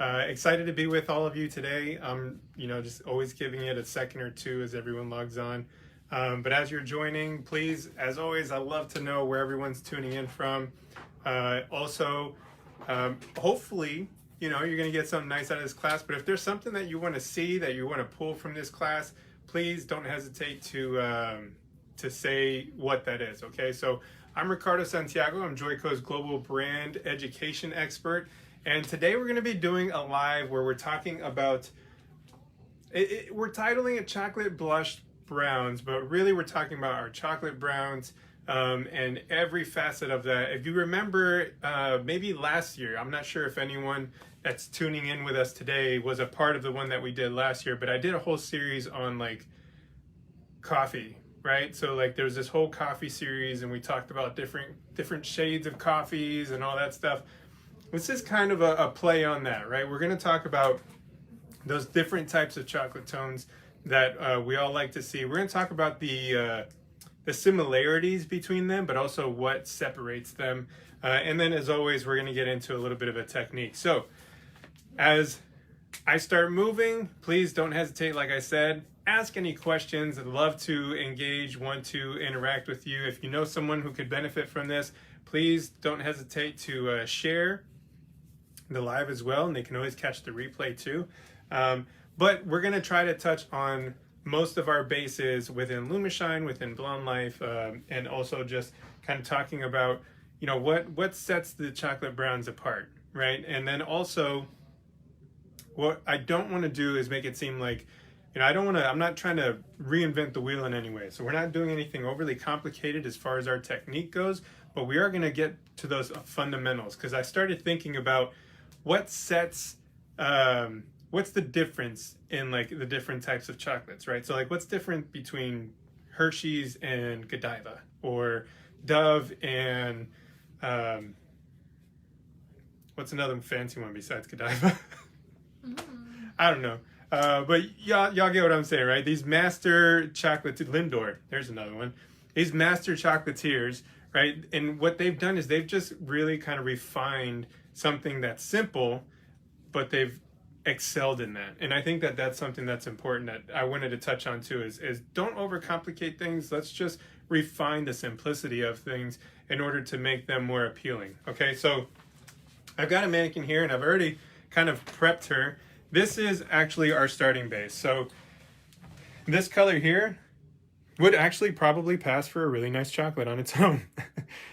Excited to be with all of you today. Just always giving it a second or two as everyone logs on. But as you're joining, please, as always, I love to know where everyone's tuning in from. Hopefully, you're going to get something nice out of this class. But if there's something that you want to see, that you want to pull from this class, please don't hesitate to say what that is. Okay, so I'm Ricardo Santiago. I'm Joico's global brand education expert. And today we're going to be doing a live where we're talking about, we're titling it Chocolate Blush Browns, but really we're talking about our chocolate browns and every facet of that. If you remember, maybe last year, I'm not sure if anyone that's tuning in with us today was a part of the one that we did last year, but I did a whole series on like coffee, right? So like there's this whole coffee series and we talked about different shades of coffees and all that stuff. This is kind of a play on that, right? We're going to talk about those different types of chocolate tones that we all like to see. We're going to talk about the similarities between them, but also what separates them. And then, as always, we're going to get into a little bit of a technique. So, as I start moving, please don't hesitate. Like I said, ask any questions. I'd love to engage, want to interact with you. If you know someone who could benefit from this, please don't hesitate to share the live as well, and they can always catch the replay too. But we're going to try to touch on most of our bases within Lumishine, within Blonde Life, and also just kind of talking about, what sets the chocolate browns apart, right? And then also, what I don't want to do is make it seem like, I'm not trying to reinvent the wheel in any way. So we're not doing anything overly complicated as far as our technique goes, but we are going to get to those fundamentals, because I started thinking about what's the difference in like the different types of chocolates, right? So like what's different between Hershey's and Godiva, or Dove and what's another fancy one besides Godiva? I don't know. But y'all get what I'm saying, right? These master Lindor, there's another one. These master chocolatiers, right? And what they've done is they've just really kind of refined something that's simple, but they've excelled in that. And I think that that's something that's important that I wanted to touch on too, is don't overcomplicate things. Let's just refine the simplicity of things in order to make them more appealing. Okay, so I've got a mannequin here and I've already kind of prepped her. This is actually our starting base. So this color here would actually probably pass for a really nice chocolate on its own.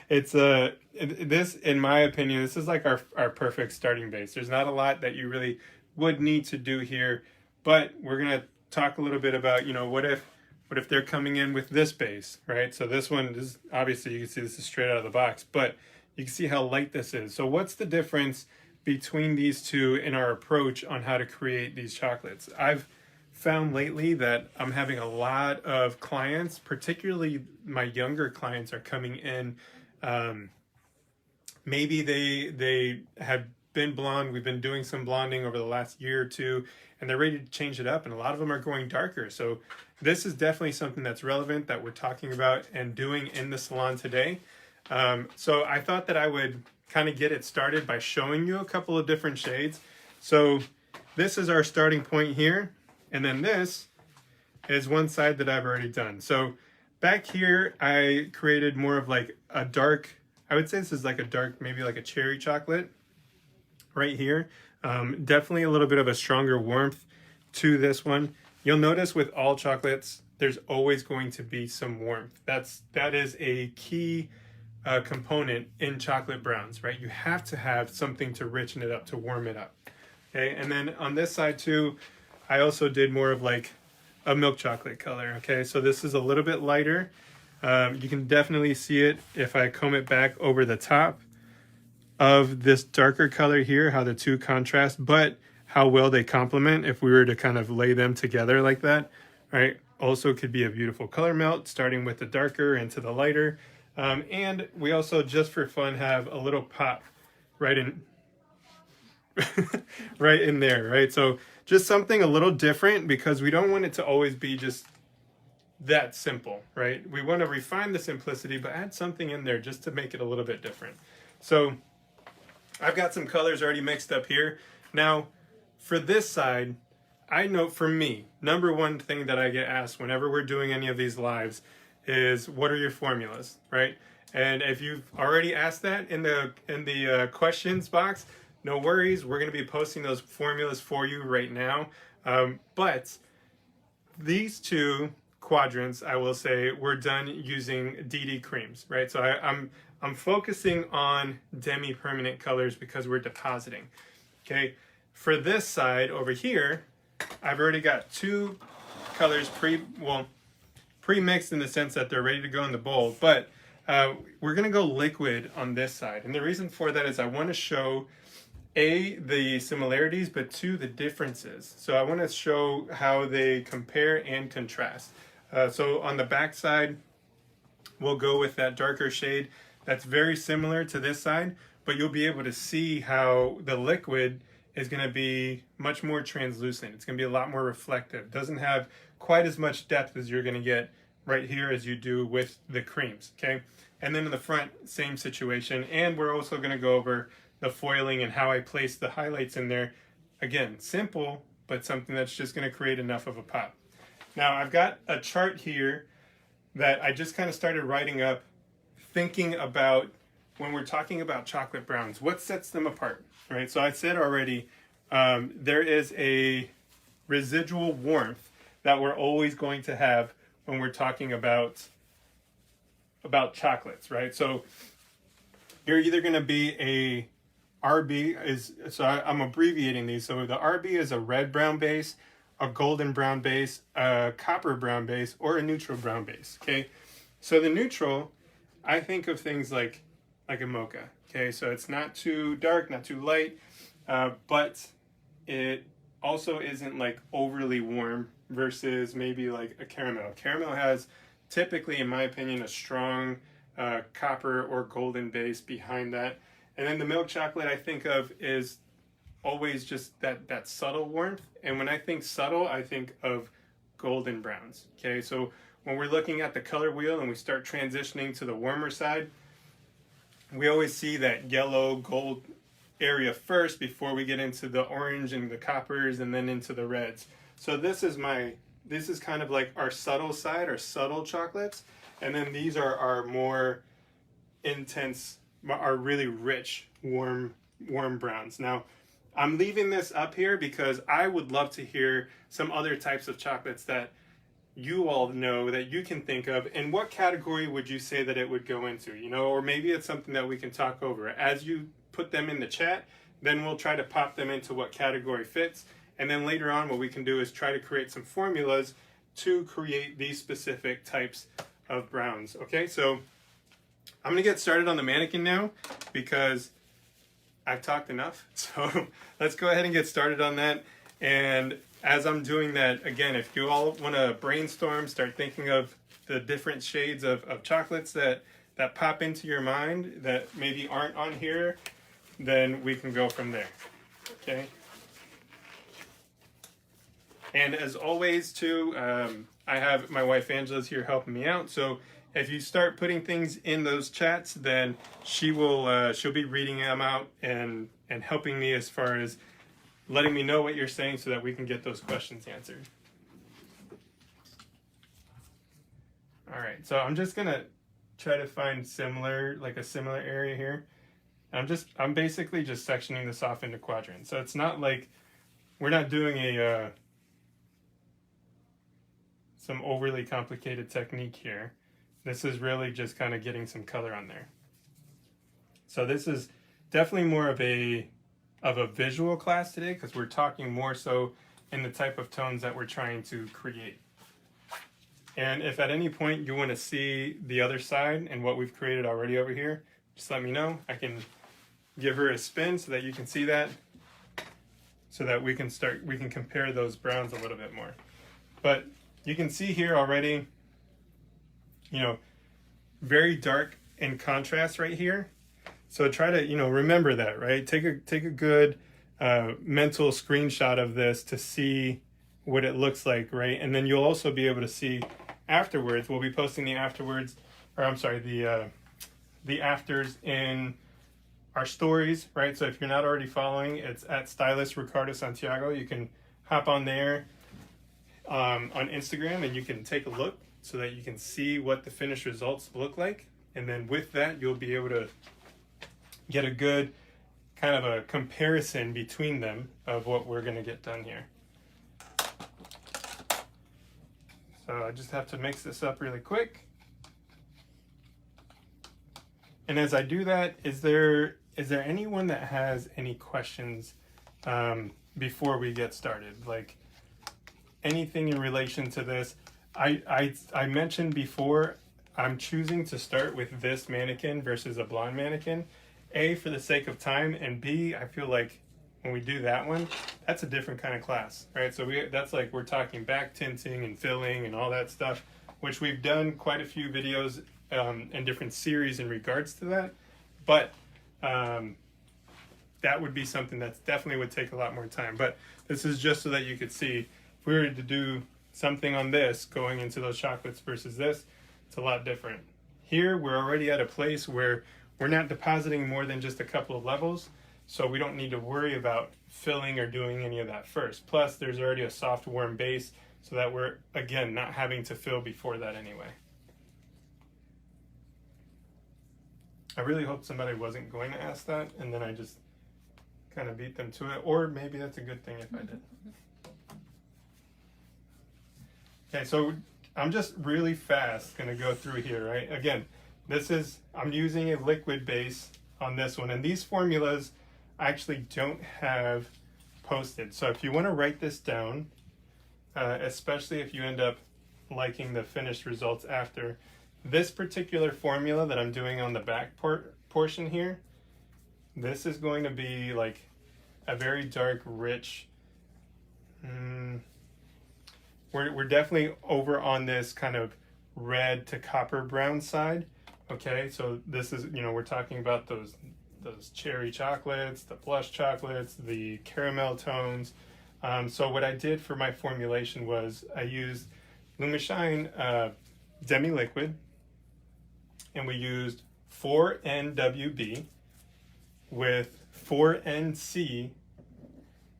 It's this, in my opinion, this is like our perfect starting base. There's not a lot that you really would need to do here, but we're gonna talk a little bit about, what if they're coming in with this base, right? So this one is obviously, you can see this is straight out of the box, but you can see how light this is. So what's the difference between these two in our approach on how to create these chocolates? I've found lately that I'm having a lot of clients, particularly my younger clients, are coming in. Maybe they have been blonde. We've been doing some blonding over the last year or two, and they're ready to change it up. And a lot of them are going darker. So this is definitely something that's relevant that we're talking about and doing in the salon today. So I thought that I would kind of get it started by showing you a couple of different shades. So this is our starting point here. And then this is one side that I've already done. So back here, I created more of like a dark, I would say this is like a dark, maybe like a cherry chocolate right here. Definitely a little bit of a stronger warmth to this one. You'll notice with all chocolates, there's always going to be some warmth. That is a key component in chocolate browns, right? You have to have something to richen it up, to warm it up. Okay, and then on this side too, I also did more of like a milk chocolate color. Okay, so this is a little bit lighter. You can definitely see it if I comb it back over the top of this darker color here, how the two contrast, but how well they complement if we were to kind of lay them together like that, right? Also could be a beautiful color melt, starting with the darker into the lighter. And we also, just for fun, have a little pop right in right in there, right? So just something a little different, because we don't want it to always be just that simple, right? We want to refine the simplicity, but add something in there just to make it a little bit different. So I've got some colors already mixed up here. Now, for this side, I know for me, number one thing that I get asked whenever we're doing any of these lives is, what are your formulas, right? And if you've already asked that in the questions box, no worries. We're going to be posting those formulas for you right now. But these two quadrants, I will say, we're done using DD creams, right? So I'm focusing on demi-permanent colors because we're depositing. Okay, for this side over here, I've already got two colors pre-mixed in the sense that they're ready to go in the bowl, but we're gonna go liquid on this side. And the reason for that is I wanna show the similarities, but two, the differences. So I wanna show how they compare and contrast. So on the back side, we'll go with that darker shade that's very similar to this side, but you'll be able to see how the liquid is going to be much more translucent. It's going to be a lot more reflective. Doesn't have quite as much depth as you're going to get right here as you do with the creams, okay? And then in the front, same situation. And we're also going to go over the foiling and how I place the highlights in there. Again, simple, but something that's just going to create enough of a pop. Now, I've got a chart here that I just kind of started writing up, thinking about when we're talking about chocolate browns, what sets them apart, right? So I said already, there is a residual warmth that we're always going to have when we're talking about chocolates, right? So you're either going to be a RB, I'm abbreviating these. So the RB is a red brown base, a golden brown base, a copper brown base, or a neutral brown base, okay? So the neutral, I think of things like a mocha, okay? So it's not too dark, not too light, but it also isn't like overly warm versus maybe like a caramel. Caramel has typically, in my opinion, a strong copper or golden base behind that. And then the milk chocolate I think of is always just that subtle warmth. And when I think subtle, I think of golden browns, okay? So when we're looking at the color wheel and we start transitioning to the warmer side, we always see that yellow gold area first before we get into the orange and the coppers and then into the reds. So this is kind of like our subtle side, our subtle chocolates. And then these are our more intense, our really rich, warm browns. Now, I'm leaving this up here because I would love to hear some other types of chocolates that you all know that you can think of, and what category would you say that it would go into, you know, or maybe it's something that we can talk over. As you put them in the chat, then we'll try to pop them into what category fits, and then later on what we can do is try to create some formulas to create these specific types of browns. Okay, so I'm gonna get started on the mannequin now because I've talked enough, so let's go ahead and get started on that. And as I'm doing that, again, if you all want to brainstorm, start thinking of the different shades of chocolates that pop into your mind that maybe aren't on here, then we can go from there, okay? And as always, too, I have my wife Angela's here helping me out, so if you start putting things in those chats, then she'll be reading them out and helping me as far as letting me know what you're saying so that we can get those questions answered. All right, so I'm just gonna try to find a similar area here. I'm basically just sectioning this off into quadrants. So it's not like we're not doing some overly complicated technique here. This is really just kind of getting some color on there. So this is definitely more of a visual class today because we're talking more so in the type of tones that we're trying to create. And if at any point you want to see the other side and what we've created already over here, just let me know. I can give her a spin so that you can see that, so that we can compare those browns a little bit more. But you can see here already, you know, very dark in contrast right here. So try to, you know, remember that, right? Take a good mental screenshot of this to see what it looks like, right? And then you'll also be able to see afterwards. We'll be posting the afters in our stories, right? So if you're not already following, it's at Stylist Ricardo Santiago. You can hop on there on Instagram and you can take a look so that you can see what the finished results look like. And then with that, you'll be able to get a good kind of a comparison between them of what we're going to get done here. So I just have to mix this up really quick. And as I do that, is there anyone that has any questions before we get started? Like anything in relation to this? I mentioned before, I'm choosing to start with this mannequin versus a blonde mannequin. A, for the sake of time, and B, I feel like when we do that one, that's a different kind of class, right? So that's like we're talking back tinting and filling and all that stuff, which we've done quite a few videos and different series in regards to that. But that would be something that definitely would take a lot more time. But this is just so that you could see if we were to do something on this going into those chocolates versus this, it's a lot different. Here, we're already at a place where we're not depositing more than just a couple of levels, so we don't need to worry about filling or doing any of that first. Plus, there's already a soft, warm base, so that we're, again, not having to fill before that anyway. I really hope somebody wasn't going to ask that, and then I just kind of beat them to it, or maybe that's a good thing if I did. Okay, so I'm just really fast going to go through here, right? Again, I'm using a liquid base on this one, and these formulas I actually don't have posted. So if you want to write this down, especially if you end up liking the finished results after, this particular formula that I'm doing on the back portion here, this is going to be like a very dark, rich, we're definitely over on this kind of red to copper brown side. Okay, so this is, we're talking about those cherry chocolates, the blush chocolates, the caramel tones. So what I did for my formulation was I used Lumishine demi-liquid, and we used 4NWB with 4NC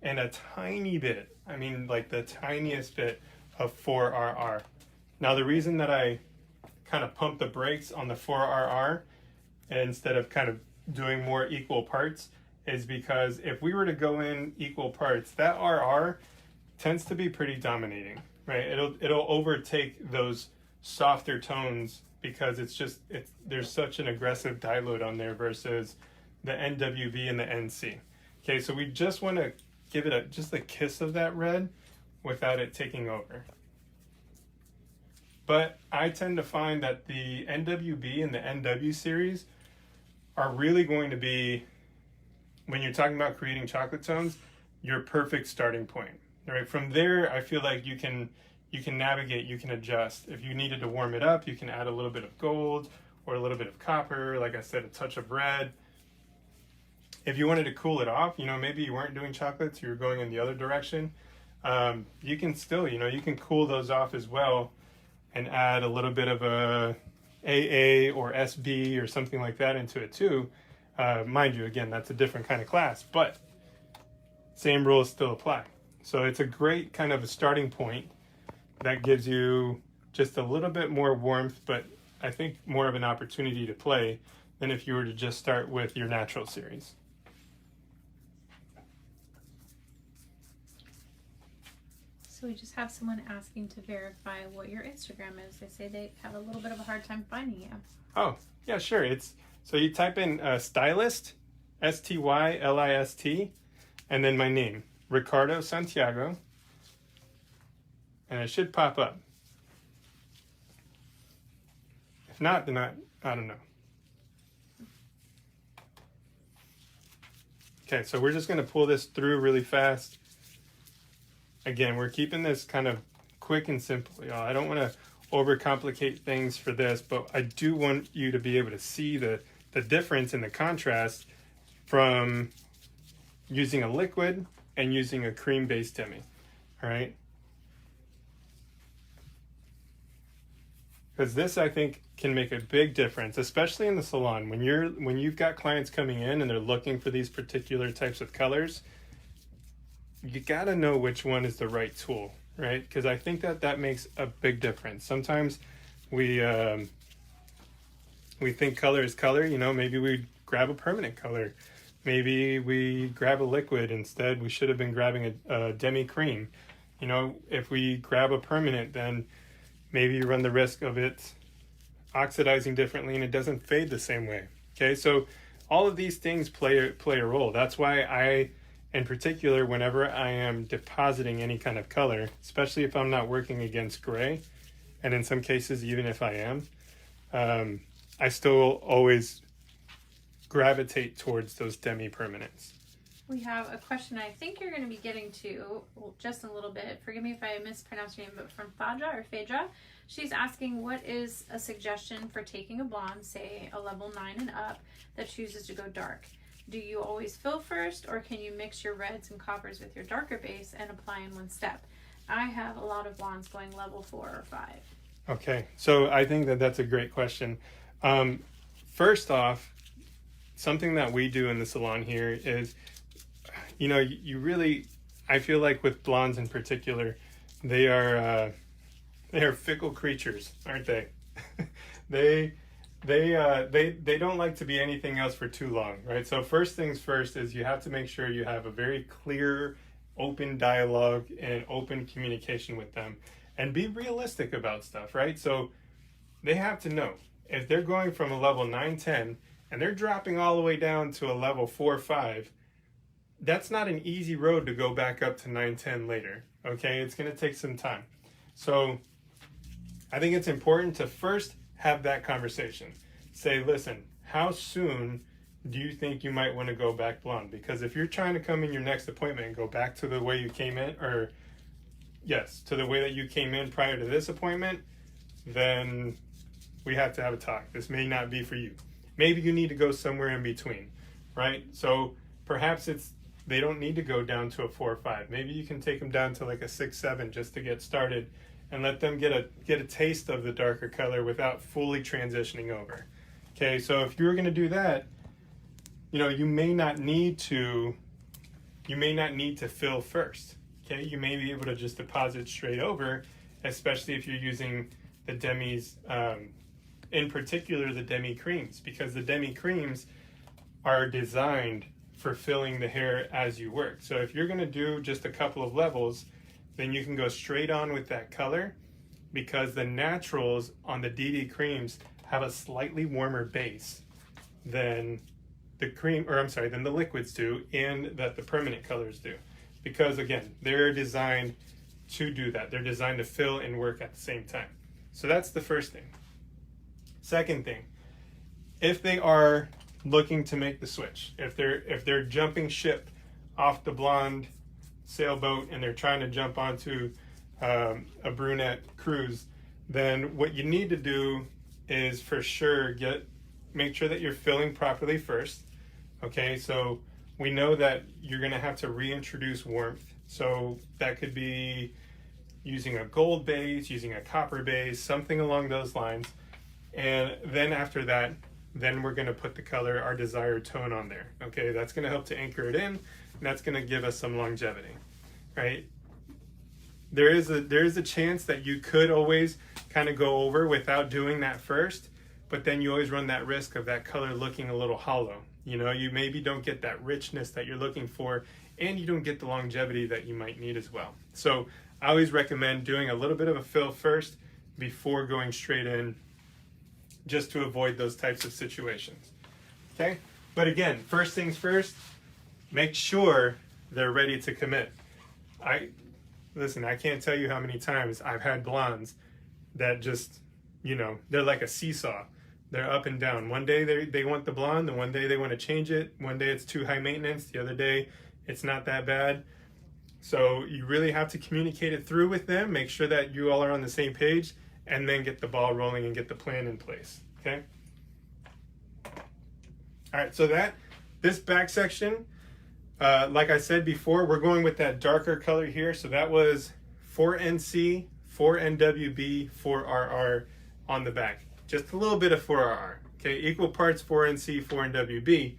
and a tiny bit, I mean like the tiniest bit of 4RR. Now the reason that I kind of pump the brakes on the 4RR instead of kind of doing more equal parts is because if we were to go in equal parts, that RR tends to be pretty dominating, right? It'll overtake those softer tones because there's such an aggressive dye load on there versus the NWB and the NC. Okay, so we just want to give it just a kiss of that red without it taking over. But I tend to find that the NWB and the NW series are really going to be, when you're talking about creating chocolate tones, your perfect starting point. Right? From there, I feel like you can navigate, you can adjust. If you needed to warm it up, you can add a little bit of gold or a little bit of copper, like I said, a touch of red. If you wanted to cool it off, maybe you weren't doing chocolates, you were going in the other direction, you can still, you can cool those off as well and add a little bit of a AA or SB or something like that into it too. Mind you, again, that's a different kind of class, but same rules still apply. So it's a great kind of a starting point that gives you just a little bit more warmth, but I think more of an opportunity to play than if you were to just start with your natural series. So we just have someone asking to verify what your Instagram is. They say they have a little bit of a hard time finding you. Oh, yeah, sure. So you type in Stylist, STYLIST, and then my name, Ricardo Santiago, and it should pop up. If not, then I don't know. Okay, so we're just going to pull this through really fast. Again, we're keeping this kind of quick and simple, y'all. I don't want to overcomplicate things for this, but I do want you to be able to see the difference in the contrast from using a liquid and using a cream-based demi, all right? because this, I think, can make a big difference, especially in the salon. When you've got clients coming in and they're looking for these particular types of colors, you got to know which one is the right tool, right? Because I think that makes a big difference. Sometimes we think color is color. Maybe we grab a permanent color. Maybe we grab a liquid instead. We should have been grabbing a demi cream. If we grab a permanent, then maybe you run the risk of it oxidizing differently and it doesn't fade the same way. Okay, so all of these things play a role. That's why I, in particular, whenever I am depositing any kind of color, especially if I'm not working against gray, and in some cases, even if I am, I still always gravitate towards those demi-permanents. We have a question I think you're going to be getting to just a little bit. Forgive me if I mispronounce your name, but from Phaedra. She's asking, what is a suggestion for taking a blonde, say a level 9 and up, that chooses to go dark? Do you always fill first, or can you mix your reds and coppers with your darker base and apply in one step? I have a lot of blondes going level 4 or 5. Okay, so I think that's a great question. First off, something that we do in the salon here is, you really, I feel like with blondes in particular, they are fickle creatures, aren't they? They don't like to be anything else for too long, right? So first things first is you have to make sure you have a very clear, open dialogue and open communication with them, and be realistic about stuff, right? So they have to know if they're going from a level 9, 10, and they're dropping all the way down to a level 4, 5, that's not an easy road to go back up to 9, 10 later, okay? It's going to take some time. So I think it's important to first have that conversation. Say, listen, how soon do you think you might want to go back blonde? Because if you're trying to come in your next appointment and go back to the way you came in, or yes, to the way that you came in prior to this appointment, then we have to have a talk. This may not be for you. Maybe you need to go somewhere in between, right? So perhaps they don't need to go down to a 4 or 5. Maybe you can take them down to like a 6, 7 just to get started and let them get a taste of the darker color without fully transitioning over. Okay, so if you're going to do that, you may not need to fill first. Okay, you may be able to just deposit straight over, especially if you're using the demis, in particular the demi creams, because the demi creams are designed for filling the hair as you work. So if you're going to do just a couple of levels, then you can go straight on with that color, because the naturals on the DD creams have a slightly warmer base than than the liquids do, and that the permanent colors do. Because again, they're designed to do that. They're designed to fill and work at the same time. So that's the first thing. Second thing, if they are looking to make the switch, if they're jumping ship off the blonde sailboat and they're trying to jump onto a brunette cruise, then what you need to do is for sure make sure that you're filling properly first. Okay, so we know that you're going to have to reintroduce warmth. So that could be using a gold base, using a copper base, something along those lines. And then after that, then we're going to put the color, our desired tone on there. Okay, that's going to help to anchor it in, and that's going to give us some longevity, right? There is a chance that you could always kind of go over without doing that first, but then you always run that risk of that color looking a little hollow. You maybe don't get that richness that you're looking for, and you don't get the longevity that you might need as well. So I always recommend doing a little bit of a fill first before going straight in, just to avoid those types of situations. Okay? But again, first things first, make sure they're ready to commit. Listen, I can't tell you how many times I've had blondes that just, they're like a seesaw. They're up and down. One day they want the blonde, and one day they want to change it. One day it's too high maintenance. The other day it's not that bad. So you really have to communicate it through with them, make sure that you all are on the same page, and then get the ball rolling and get the plan in place, okay? All right, so this back section, like I said before, we're going with that darker color here. So that was 4NC, 4NWB, 4RR, on the back. Just a little bit of 4RR. Okay, equal parts 4NC, 4NWB.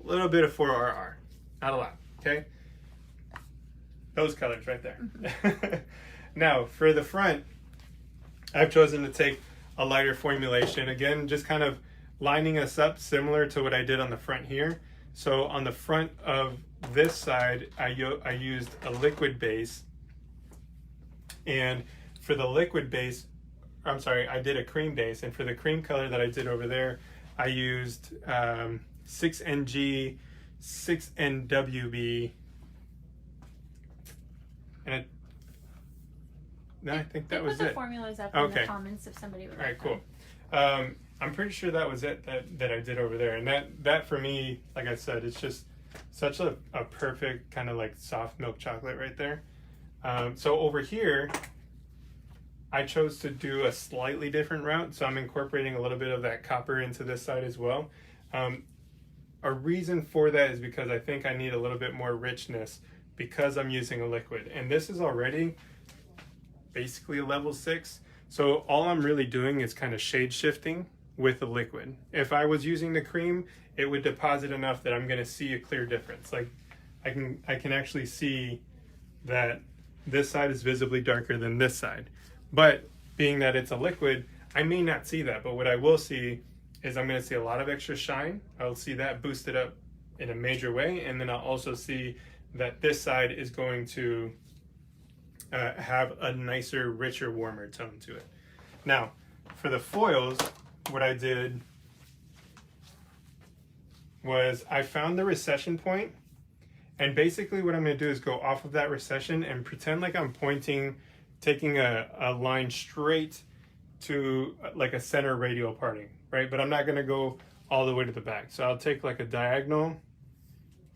A little bit of 4RR. Not a lot. Okay? Those colors right there. Mm-hmm. Now, for the front, I've chosen to take a lighter formulation. Again, just kind of lining us up similar to what I did on the front here. So on the front of this side, I used a liquid base. And for the liquid base, I'm sorry, I did a cream base. And for the cream color that I did over there, I used 6NG, 6NWB. And I think that was it. Put the formulas up in the comments if somebody would like. All right, cool. I'm pretty sure that was it that I did over there. And that for me, like I said, it's just such a perfect kind of like soft milk chocolate right there. So over here, I chose to do a slightly different route. So I'm incorporating a little bit of that copper into this side as well. A reason for that is because I think I need a little bit more richness because I'm using a liquid. And this is already basically a level 6. So all I'm really doing is kind of shade shifting with the liquid. If I was using the cream, it would deposit enough that I'm going to see a clear difference. Like I can actually see that this side is visibly darker than this side. But being that it's a liquid, I may not see that. But what I will see is I'm going to see a lot of extra shine. I'll see that boosted up in a major way. And then I'll also see that this side is going to have a nicer, richer, warmer tone to it. Now, for the foils, what I did was I found the recession point, and basically what I'm going to do is go off of that recession and pretend like I'm pointing, taking a line straight to like a center radial parting, right? But I'm not going to go all the way to the back. So I'll take like a diagonal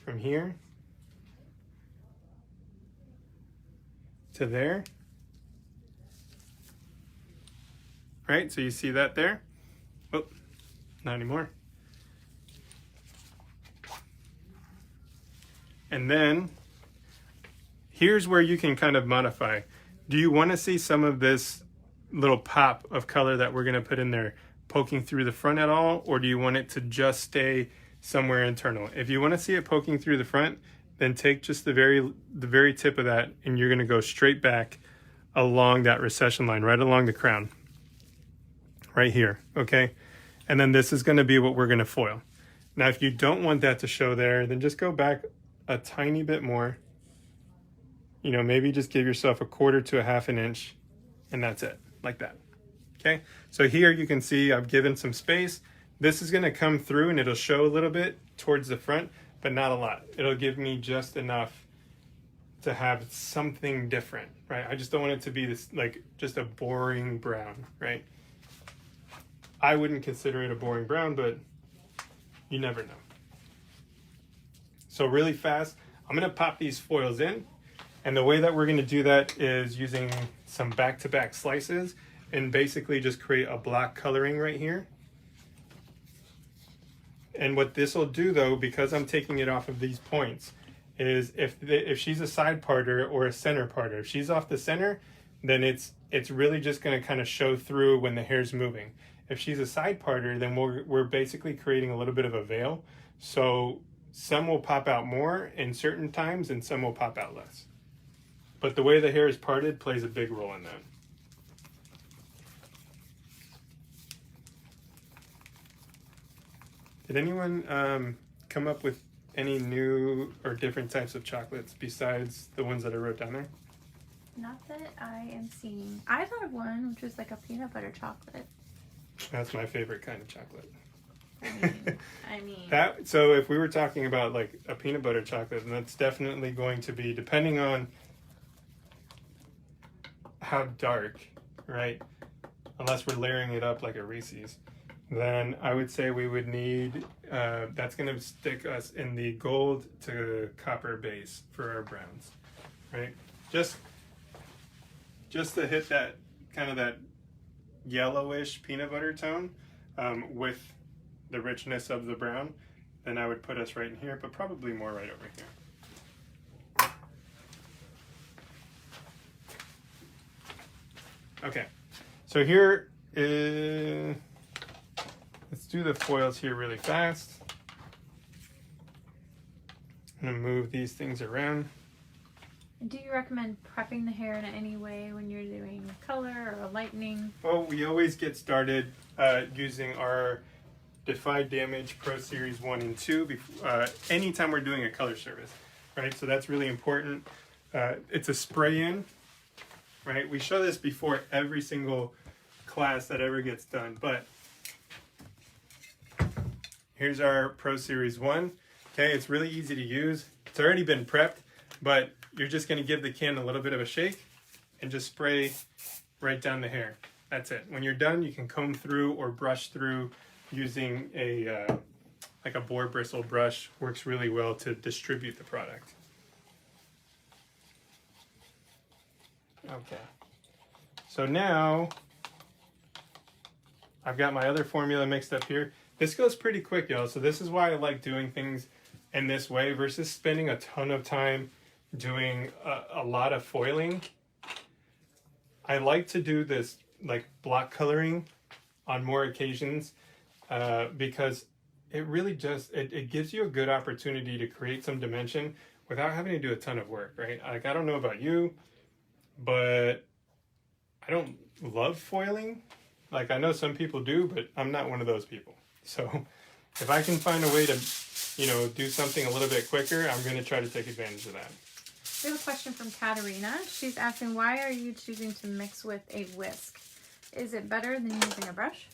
from here to there. Right, so you see that there? Oh, not anymore. And then here's where you can kind of modify. Do you want to see some of this little pop of color that we're going to put in there poking through the front at all, or do you want it to just stay somewhere internal? If you want to see it poking through the front, then take just the very tip of that, and you're going to go straight back along that recession line, right along the crown. Right here, okay? And then this is going to be what we're going to foil. Now, if you don't want that to show there, then just go back a tiny bit more. You know, maybe just give yourself 1/4 to 1/2 inch, and that's it, like that. Okay, so here you can see I've given some space. This is going to come through and it'll show a little bit towards the front, but not a lot. It'll give me just enough to have something different, right? I just don't want it to be this, like, just a boring brown, right? I wouldn't consider it a boring brown, but you never know. So really fast, I'm going to pop these foils in. And the way that we're going to do that is using some back-to-back slices and basically just create a block coloring right here. And what this will do, though, because I'm taking it off of these points, is if she's a side parter or a center parter, if she's off the center, then it's really just going to kind of show through when the hair's moving. If she's a side parter, then we're basically creating a little bit of a veil. So some will pop out more in certain times and some will pop out less. But the way the hair is parted plays a big role in that. Did anyone come up with any new or different types of chocolates besides the ones that I wrote down there? Not that I am seeing. I thought of one, which was like a peanut butter chocolate. That's my favorite kind of chocolate. I mean that. So if we were talking about like a peanut butter chocolate, then that's definitely going to be, depending on how dark, right? Unless we're layering it up like a Reese's, then I would say we would need, that's going to stick us in the gold to copper base for our browns, right? Just to hit that kind of that yellowish peanut butter tone with the richness of the brown, then I would put us right in here, but probably more right over here. Okay, so here let's do the foils here really fast. I'm gonna move these things around. Do you recommend prepping the hair in any way when you're doing color or lightening? Well, we always get started using our Defy Damage Pro Series 1 and 2 anytime we're doing a color service, right? So that's really important. It's a spray in, right? We show this before every single class that ever gets done, but here's our Pro Series 1. Okay, it's really easy to use. It's already been prepped, but you're just going to give the can a little bit of a shake and just spray right down the hair. That's it. When you're done, you can comb through or brush through using like a boar bristle brush. Works really well to distribute the product. Okay. So now I've got my other formula mixed up here. This goes pretty quick, y'all. So this is why I like doing things in this way versus spending a ton of time doing a lot of foiling. I like to do this like block coloring on more occasions because it really just, it gives you a good opportunity to create some dimension without having to do a ton of work, right? Like, I don't know about you, but I don't love foiling. Like, I know some people do, but I'm not one of those people. So if I can find a way to, you know, do something a little bit quicker, I'm going to try to take advantage of that. We have a question from Katarina. She's asking, why are you choosing to mix with a whisk? Is it better than using a brush?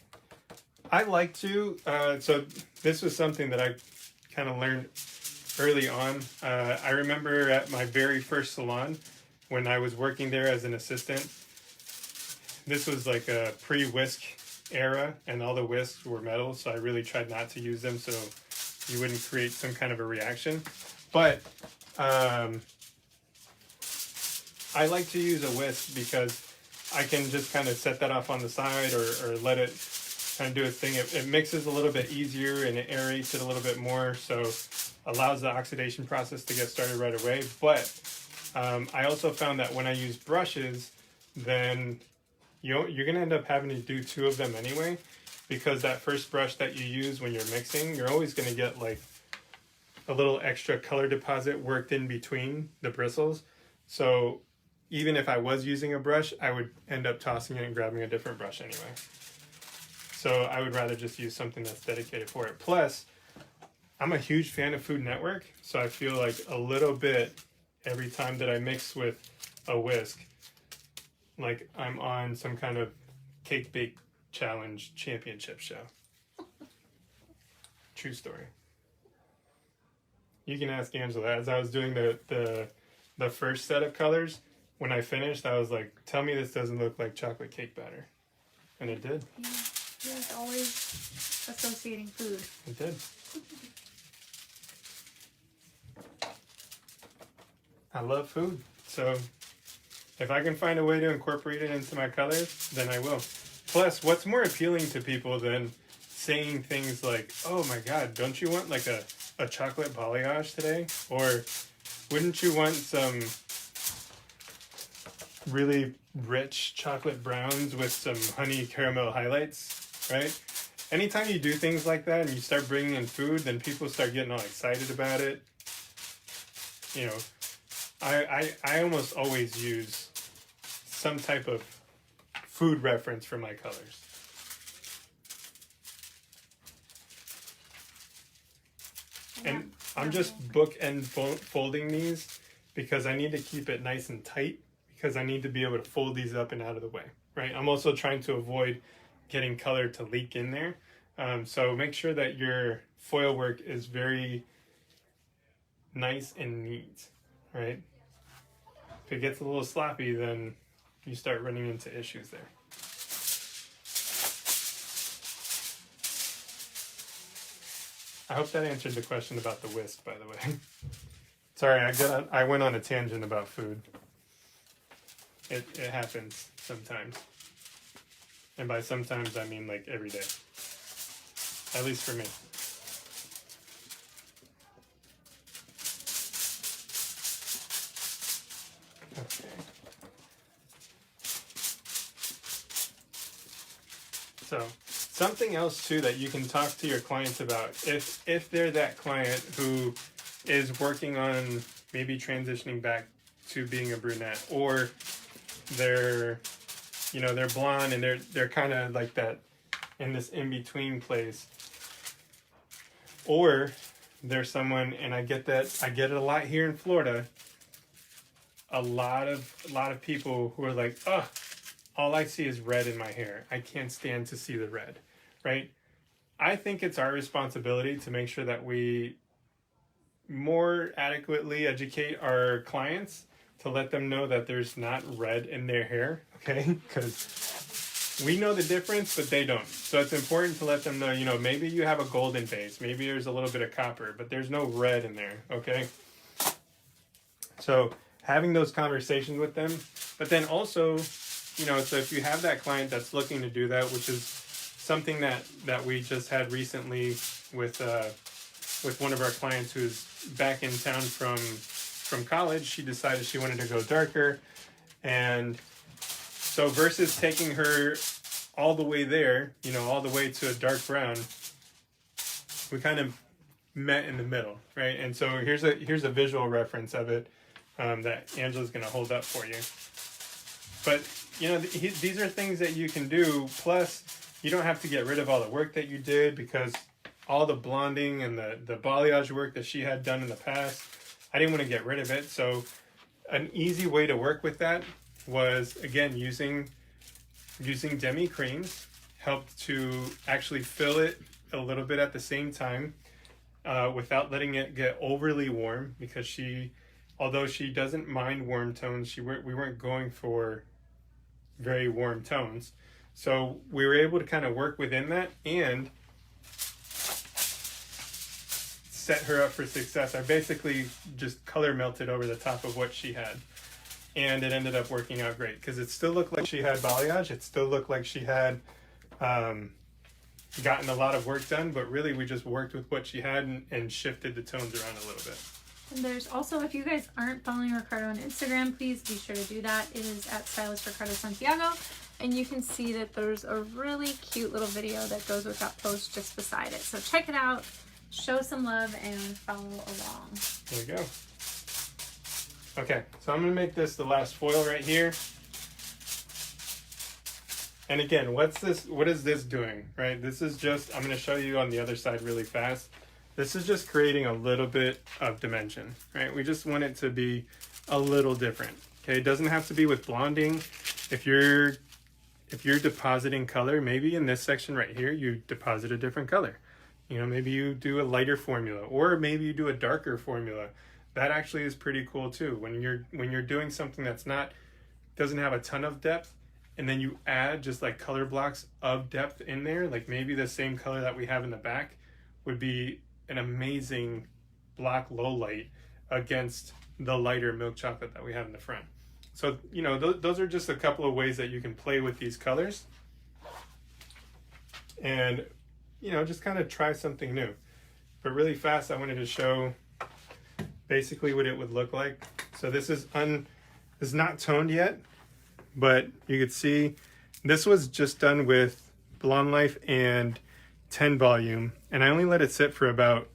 I like to. So this was something that I kind of learned early on. I remember at my very first salon when I was working there as an assistant. This was like a pre-whisk era, and all the whisks were metal, so I really tried not to use them so you wouldn't create some kind of a reaction. But I like to use a whisk because I can just kind of set that off on the side or let it kind of do its thing. It mixes a little bit easier and it aerates it a little bit more, so allows the oxidation process to get started right away. But I also found that when I use brushes, then you're going to end up having to do two of them anyway, because that first brush that you use when you're mixing, you're always going to get like a little extra color deposit worked in between the bristles. So even if I was using a brush, I would end up tossing it and grabbing a different brush anyway. So I would rather just use something that's dedicated for it. Plus, I'm a huge fan of Food Network, so I feel like a little bit every time that I mix with a whisk, like I'm on some kind of cake bake challenge championship show. True story. You can ask Angela. As I was doing the first set of colors, when I finished, I was like, tell me this doesn't look like chocolate cake batter. And it did. Yeah, you're always associating food. It did. I love food. So if I can find a way to incorporate it into my colors, then I will. Plus, what's more appealing to people than saying things like, oh my God, don't you want like a chocolate balayage today? Or wouldn't you want some really rich chocolate browns with some honey caramel highlights, right? Anytime you do things like that and you start bringing in food, then people start getting all excited about it. You know, I almost always use some type of food reference for my colors. And I'm just bookend folding these because I need to keep it nice and tight, because I need to be able to fold these up and out of the way, right? I'm also trying to avoid getting color to leak in there. So make sure that your foil work is very nice and neat, right? If it gets a little sloppy, then you start running into issues there. I hope that answered the question about the whisk, by the way. Sorry, I went on a tangent about food. It happens sometimes. And by sometimes, I mean like every day. At least for me. Okay. So something else too that you can talk to your clients about, if they're that client who is working on maybe transitioning back to being a brunette, or they're, you know, they're blonde and they're kind of like that in this in-between place, or there's someone, and I get it a lot here in Florida, a lot of people who are like, oh, all I see is red in my hair. I can't stand to see the red, right? I think it's our responsibility to make sure that we more adequately educate our clients to let them know that there's not red in their hair, okay? Because we know the difference, but they don't. So it's important to let them know, you know, maybe you have a golden base, maybe there's a little bit of copper, but there's no red in there, okay? So having those conversations with them, but then also, you know, so if you have that client that's looking to do that, which is something that we just had recently with one of our clients who's back in town from college. She decided she wanted to go darker, and so versus taking her all the way there, you know, all the way to a dark brown, we kind of met in the middle, right? And so here's a visual reference of it that Angela's going to hold up for you. But you know, these are things that you can do. Plus, you don't have to get rid of all the work that you did, because all the blonding and the balayage work that she had done in the past, I didn't want to get rid of it. So an easy way to work with that was, again, using demi creams helped to actually fill it a little bit at the same time without letting it get overly warm, because although she doesn't mind warm tones, we weren't going for very warm tones. So we were able to kind of work within that and set her up for success. I basically just color melted over the top of what she had, and it ended up working out great, because it still looked like she had balayage. It still looked like she had gotten a lot of work done, but really we just worked with what she had and shifted the tones around a little bit. And there's also, if you guys aren't following Ricardo on Instagram, please be sure to do that. It is at Stylist Ricardo Santiago. And you can see that there's a really cute little video that goes with that post just beside it. So check it out, show some love, and follow along. There you go. Okay, so I'm going to make this the last foil right here. And again, what is this doing, right? This is just, I'm going to show you on the other side really fast. This is just creating a little bit of dimension, right? We just want it to be a little different. Okay, it doesn't have to be with blonding. If you're depositing color, maybe in this section right here, you deposit a different color. You know, maybe you do a lighter formula, or maybe you do a darker formula. That actually is pretty cool too. When you're doing something that's doesn't have a ton of depth, and then you add just like color blocks of depth in there, like maybe the same color that we have in the back would be an amazing block low light against the lighter milk chocolate that we have in the front. So, you know, those are just a couple of ways that you can play with these colors and, you know, just kind of try something new. But really fast, I wanted to show basically what it would look like. So this is not toned yet, but you could see this was just done with Blonde Life and 10 volume, and I only let it sit for about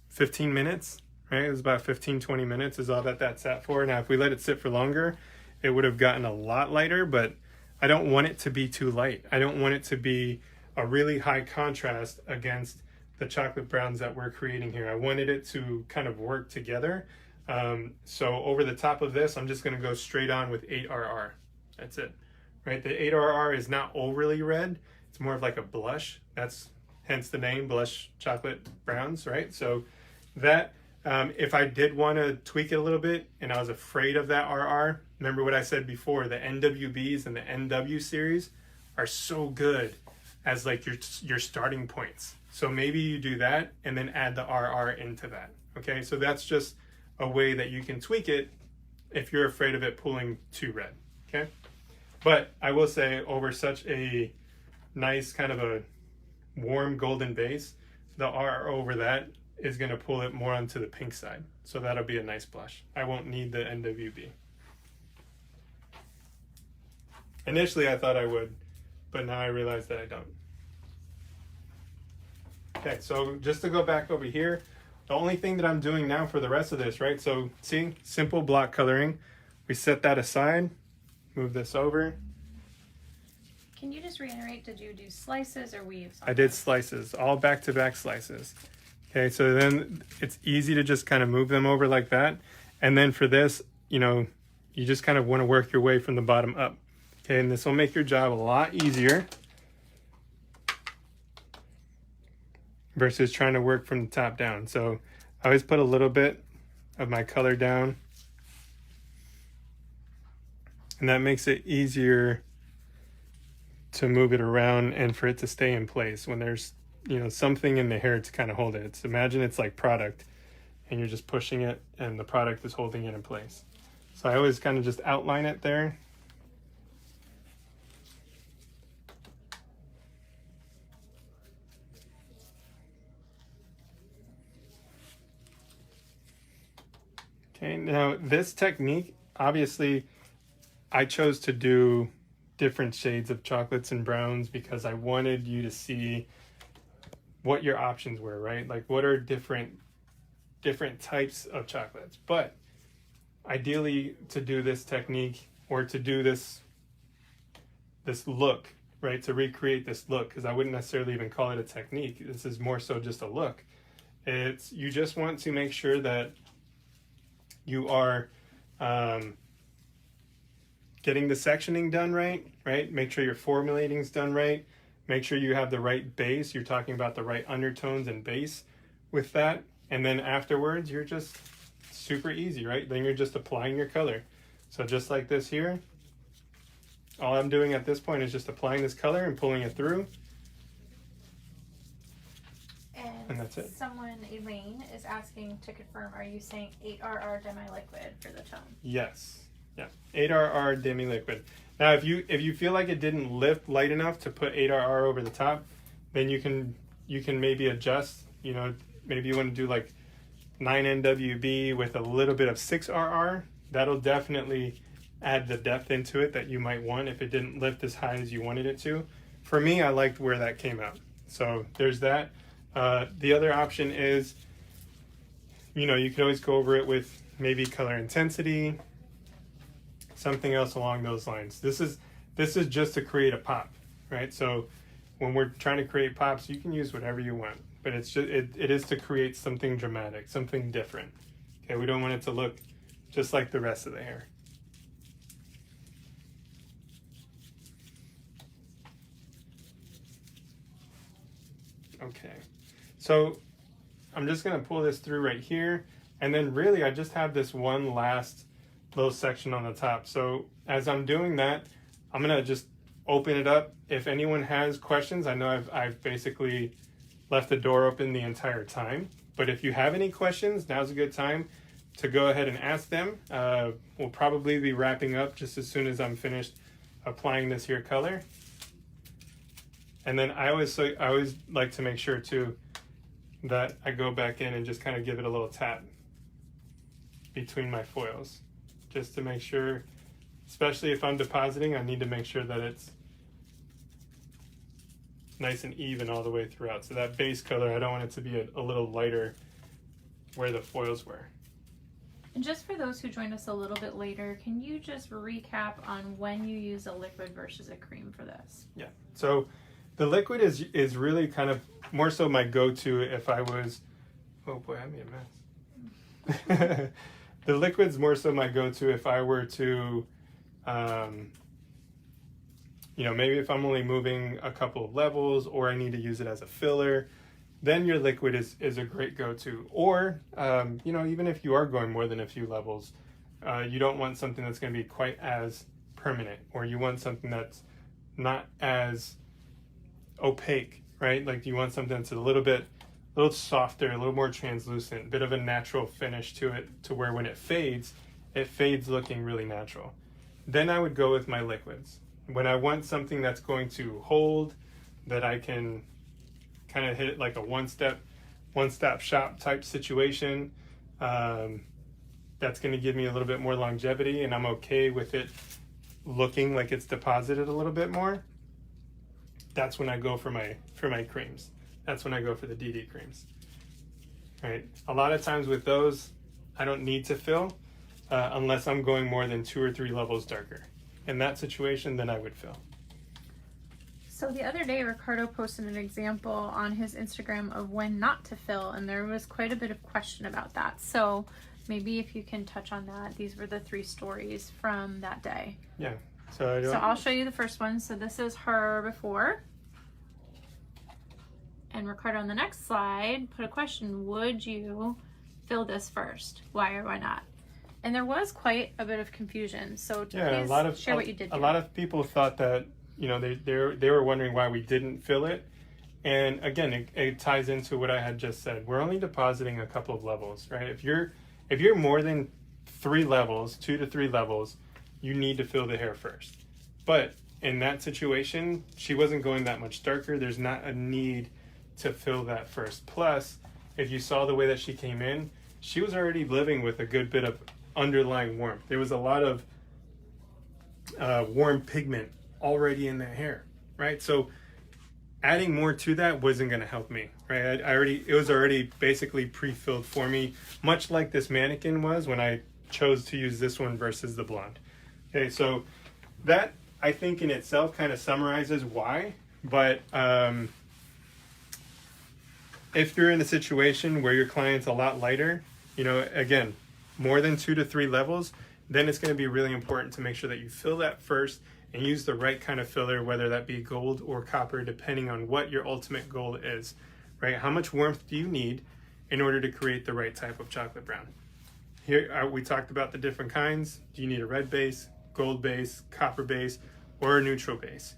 15 minutes, right? It was about 15-20 minutes is all that sat for. Now if we let it sit for longer, it would have gotten a lot lighter, but I don't want it to be too light. I don't want it to be a really high contrast against the chocolate browns that we're creating here. I wanted it to kind of work together. So over the top of this, I'm just going to go straight on with 8RR. That's it, right? The 8RR is not overly red. It's more of like a blush. That's hence the name, blush chocolate browns, right? So that, if I did want to tweak it a little bit and I was afraid of that RR, remember what I said before, the NWBs and the NW series are so good as like your starting points. So maybe you do that and then add the RR into that, okay? So that's just a way that you can tweak it if you're afraid of it pulling too red, okay? But I will say, over such a nice kind of a warm golden base, the RR over that is going to pull it more onto the pink side. So that'll be a nice blush. I won't need the NWB. Initially I thought I would, but now I realize that I don't. Okay, so just to go back over here, the only thing that I'm doing now for the rest of this, right? So see, simple block coloring. We set that aside, move this over. Can you just reiterate, did you do slices or weaves? I did slices, all back-to-back slices. Okay, so then it's easy to just kind of move them over like that. And then for this, you know, you just kind of want to work your way from the bottom up. Okay, and this will make your job a lot easier versus trying to work from the top down. So I always put a little bit of my color down, and that makes it easier to move it around and for it to stay in place when there's, you know, something in the hair to kind of hold it. Imagine it's like product and you're just pushing it and the product is holding it in place. So I always kind of just outline it there. Okay, now this technique, obviously I chose to do different shades of chocolates and browns because I wanted you to see what your options were, right? Like what are different types of chocolates. But ideally to do this technique or to do this look, right? To recreate this look, because I wouldn't necessarily even call it a technique. This is more so just a look. It's, you just want to make sure that you are getting the sectioning done right? Make sure your formulating's done right. Make sure you have the right base. You're talking about the right undertones and base with that. And then afterwards, you're just super easy, right? Then you're just applying your color. So just like this here, all I'm doing at this point is just applying this color and pulling it through. And that's it. Someone, Elaine, is asking to confirm, are you saying 8RR demi-liquid for the tone? Yes. Yeah. 8RR demi-liquid. Now, if you feel like it didn't lift light enough to put 8RR over the top, then you can maybe adjust. You know, maybe you want to do like 9NWB with a little bit of 6RR. That'll definitely add the depth into it that you might want if it didn't lift as high as you wanted it to. For me, I liked where that came out. So there's that. The other option is, you know, you can always go over it with maybe color intensity, something else along those lines. This is just to create a pop, right? So when we're trying to create pops, you can use whatever you want, but it's just, it is to create something dramatic, something different. Okay, we don't want it to look just like the rest of the hair. Okay, so I'm just gonna pull this through right here, and then really I just have this one last little section on the top. So as I'm doing that, I'm gonna just open it up. If anyone has questions, I know I've basically left the door open the entire time, but if you have any questions, now's a good time to go ahead and ask them. We'll probably be wrapping up just as soon as I'm finished applying this here color. And then I always like to make sure too that I go back in and just kind of give it a little tap between my foils, just to make sure, especially if I'm depositing, I need to make sure that it's nice and even all the way throughout. So that base color, I don't want it to be a little lighter where the foils were. And just for those who joined us a little bit later, can you just recap on when you use a liquid versus a cream for this? Yeah, so the liquid is really kind of more so my go-to if I was, oh boy, I made a mess. The liquid's more so my go-to if I were to, you know, maybe if I'm only moving a couple of levels or I need to use it as a filler, then your liquid is a great go-to. Or, you know, even if you are going more than a few levels, you don't want something that's going to be quite as permanent, or you want something that's not as opaque, right? Like you want something that's a little softer, a little more translucent, a bit of a natural finish to it, to where when it fades looking really natural. Then I would go with my liquids. When I want something that's going to hold, that I can kind of hit it like a one-stop shop type situation, that's going to give me a little bit more longevity, and I'm okay with it looking like it's deposited a little bit more, that's when I go for my creams. that's when I go for the DD creams. Right? A lot of times with those, I don't need to fill unless I'm going more than 2 or 3 levels darker. In that situation, then I would fill. So the other day, Ricardo posted an example on his Instagram of when not to fill, and there was quite a bit of question about that. So maybe if you can touch on that. These were the 3 stories from that day. Yeah. So I'll show you the first one. So this is her before. And Ricardo on the next slide put a question: would you fill this first? Why or why not? And there was quite a bit of confusion. So please share what you did. A lot of people thought that, you know, they were wondering why we didn't fill it. And again, it ties into what I had just said. We're only depositing a couple of levels, right? If you're more than 3 levels, 2 to 3 levels, you need to fill the hair first. But in that situation, she wasn't going that much darker. There's not a need to fill that first. Plus, if you saw the way that she came in, she was already living with a good bit of underlying warmth. There was a lot of warm pigment already in that hair, right? So adding more to that wasn't going to help me, right? It was already basically pre-filled for me, much like this Mannequin was when I chose to use this one versus the blonde. Okay, so that I think in itself kind of summarizes why. But if you're in a situation where your client's a lot lighter, you know, again, more than 2 to 3 levels, then it's going to be really important to make sure that you fill that first and use the right kind of filler, whether that be gold or copper, depending on what your ultimate goal is, right? How much warmth do you need in order to create the right type of chocolate brown? Here we talked about the different kinds. Do you need a red base, gold base, copper base, or a neutral base?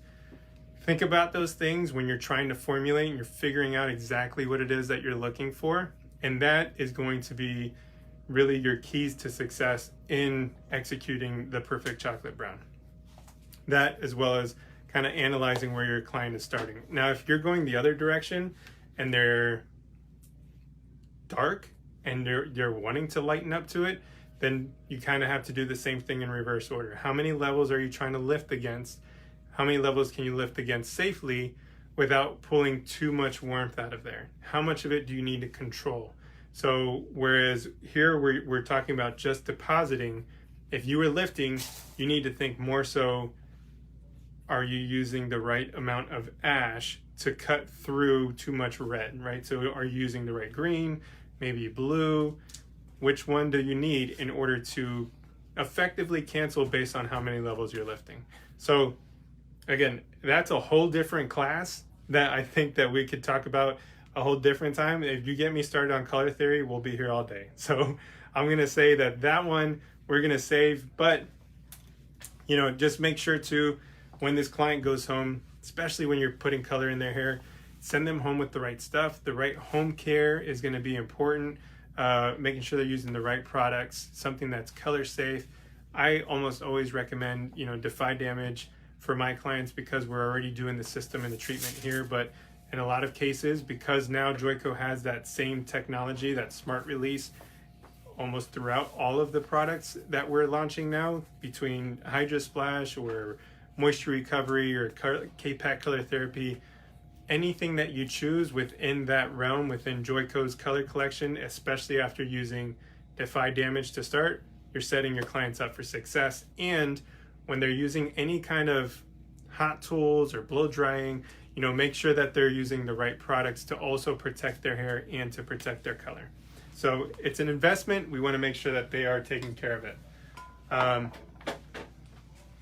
Think about those things when you're trying to formulate and you're figuring out exactly what it is that you're looking for. And that is going to be really your keys to success in executing the perfect chocolate brown. That, as well as kind of analyzing where your client is starting. Now, if you're going the other direction and they're dark and you're wanting to lighten up to it, then you kind of have to do the same thing in reverse order. How many levels are you trying to lift against? How many levels can you lift against safely without pulling too much warmth out of there? How much of it do you need to control? So whereas here we're talking about just depositing, if you were lifting, you need to think more so, are you using the right amount of ash to cut through too much red, right? So are you using the right green, maybe blue? Which one do you need in order to effectively cancel based on how many levels you're lifting? So again, that's a whole different class that I think that we could talk about a whole different time. If you get me started on color theory, we'll be here all day. So I'm going to say that one we're going to save, but you know, just make sure to, when this client goes home, especially when you're putting color in their hair, send them home with the right stuff. The right home care is going to be important. Making sure they're using the right products, something that's color safe. I almost always recommend, you know, Defy Damage for my clients because we're already doing the system and the treatment here. But in a lot of cases, because now Joico has that same technology, that smart release, almost throughout all of the products that we're launching now, between Hydra Splash or Moisture Recovery or K-Pack Color Therapy, anything that you choose within that realm, within Joico's color collection, especially after using Defy Damage to start, you're setting your clients up for success. And when they're using any kind of hot tools or blow drying, you know, make sure that they're using the right products to also protect their hair and to protect their color. So it's an investment. We want to make sure that they are taking care of it.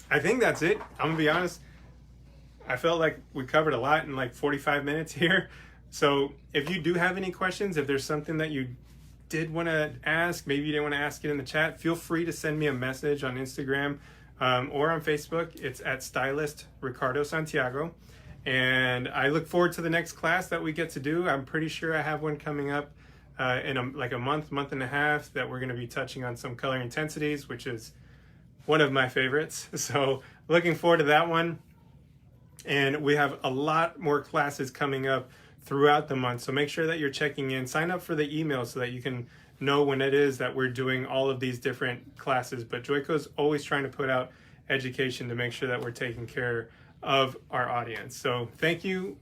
I think that's it. I'm gonna be honest. I felt like we covered a lot in like 45 minutes here. So if you do have any questions, if there's something that you did want to ask, maybe you didn't want to ask it in the chat, feel free to send me a message on Instagram or on Facebook. It's at Stylist Ricardo Santiago. And I look forward to the next class that we get to do. I'm pretty sure I have one coming up in a month and a half that we're going to be touching on some color intensities, which is one of my favorites. So looking forward to that one. And we have a lot more classes coming up throughout the month. So make sure that you're checking in. Sign up for the email so that you can know when it is that we're doing all of these different classes. But Joico's always trying to put out education to make sure that we're taking care of our audience. So thank you.